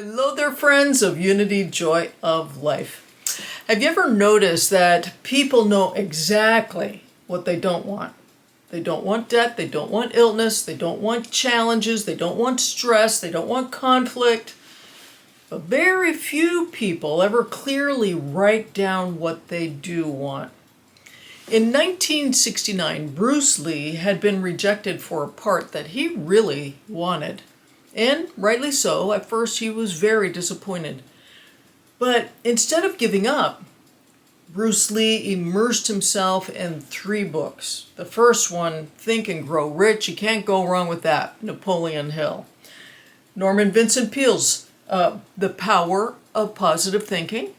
Hello there, friends of Unity Joy of Life. Have you ever noticed that people know exactly what they don't want? They don't want debt, they don't want illness, they don't want challenges, they don't want stress, they don't want conflict. But very few people ever clearly write down what they do want. In 1969, Bruce Lee had been rejected for a part that he really wanted. And rightly so. At first he was very disappointed. But instead of giving up, Bruce Lee immersed himself in 3 books. The first one, Think and Grow Rich. You can't go wrong with that. Napoleon Hill. Norman Vincent Peale's The Power of Positive Thinking.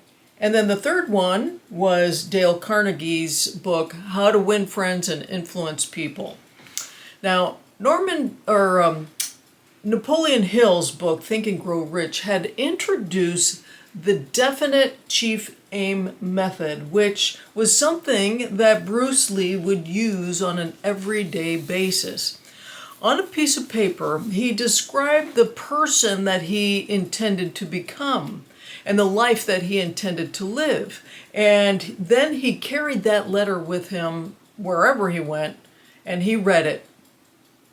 And then the third one was Dale Carnegie's book, How to Win Friends and Influence People. Now, Napoleon Hill's book, Think and Grow Rich, had introduced the definite chief aim method, which was something that Bruce Lee would use on an everyday basis. On a piece of paper, he described the person that he intended to become and the life that he intended to live. And then he carried that letter with him wherever he went, and he read it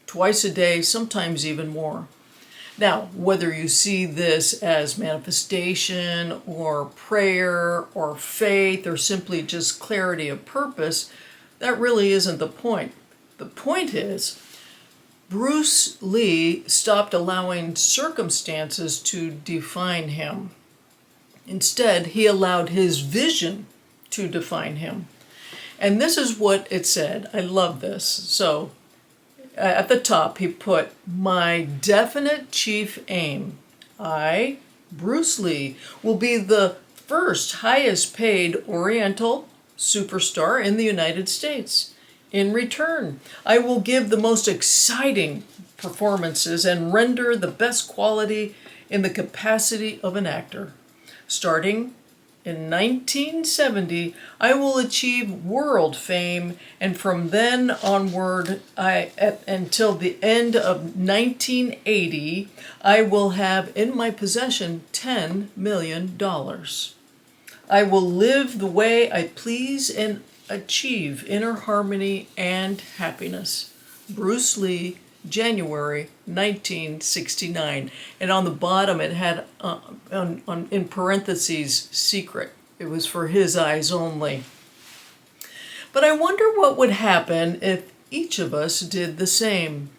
twice a day, sometimes even more. Now, whether you see this as manifestation or prayer or faith or simply just clarity of purpose, that really isn't the point. The point is, Bruce Lee stopped allowing circumstances to define him. Instead, he allowed his vision to define him. And this is what it said. I love this. So, at the top, he put, my definite chief aim. I, Bruce Lee, will be the first highest paid Oriental superstar in the United States. In return, I will give the most exciting performances and render the best quality in the capacity of an actor. Starting in 1970, I will achieve world fame, and from then onward, until the end of 1980, I will have in my possession $10 million. I will live the way I please and achieve inner harmony and happiness. Bruce Lee, January 1969. And on the bottom it had, in parentheses, secret. It was for his eyes only. But I wonder what would happen if each of us did the same.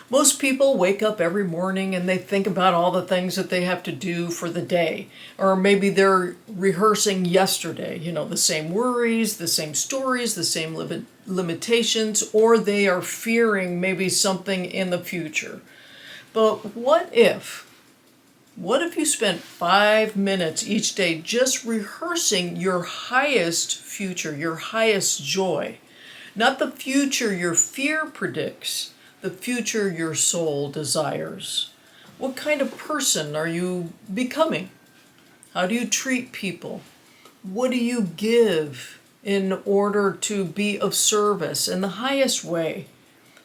Most people wake up every morning and they think about all the things that they have to do for the day. Or maybe they're rehearsing yesterday, the same worries, the same stories, the same limitations, or they are fearing maybe something in the future. But what if you spent 5 minutes each day just rehearsing your highest future, your highest joy? Not the future your fear predicts, the future your soul desires. What kind of person are you becoming? How do you treat people? What do you give in order to be of service in the highest way?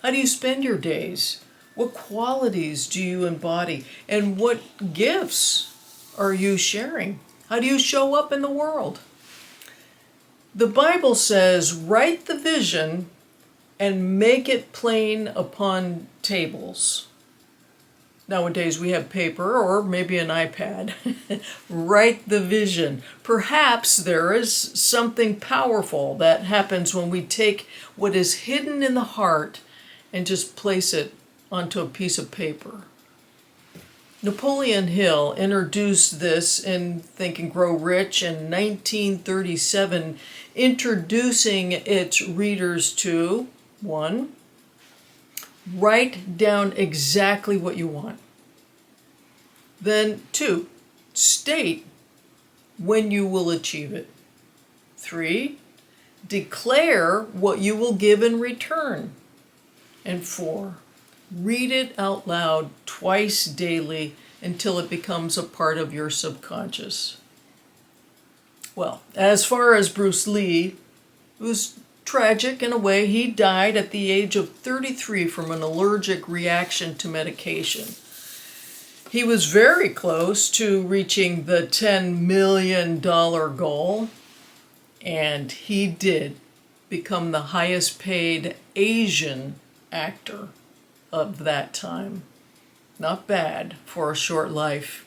How do you spend your days? What qualities do you embody? And what gifts are you sharing? How do you show up in the world? The Bible says, write the vision and make it plain upon tables. Nowadays we have paper or maybe an iPad. Write the vision. Perhaps there is something powerful that happens when we take what is hidden in the heart and just place it onto a piece of paper. Napoleon Hill introduced this in Think and Grow Rich in 1937, introducing its readers to 1. Write down exactly what you want. Then 2. State when you will achieve it. 3. Declare what you will give in return. And 4. Read it out loud twice daily until it becomes a part of your subconscious. Well, as far as Bruce Lee, it was tragic in a way. He died at the age of 33 from an allergic reaction to medication. He was very close to reaching the $10 million goal, and he did become the highest paid Asian actor of that time. Not bad for a short life.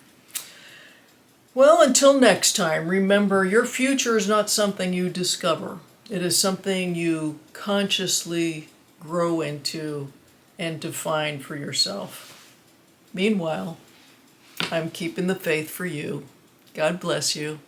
Well, until next time, remember your future is not something you discover. It is something you consciously grow into and define for yourself. Meanwhile, I'm keeping the faith for you. God bless you.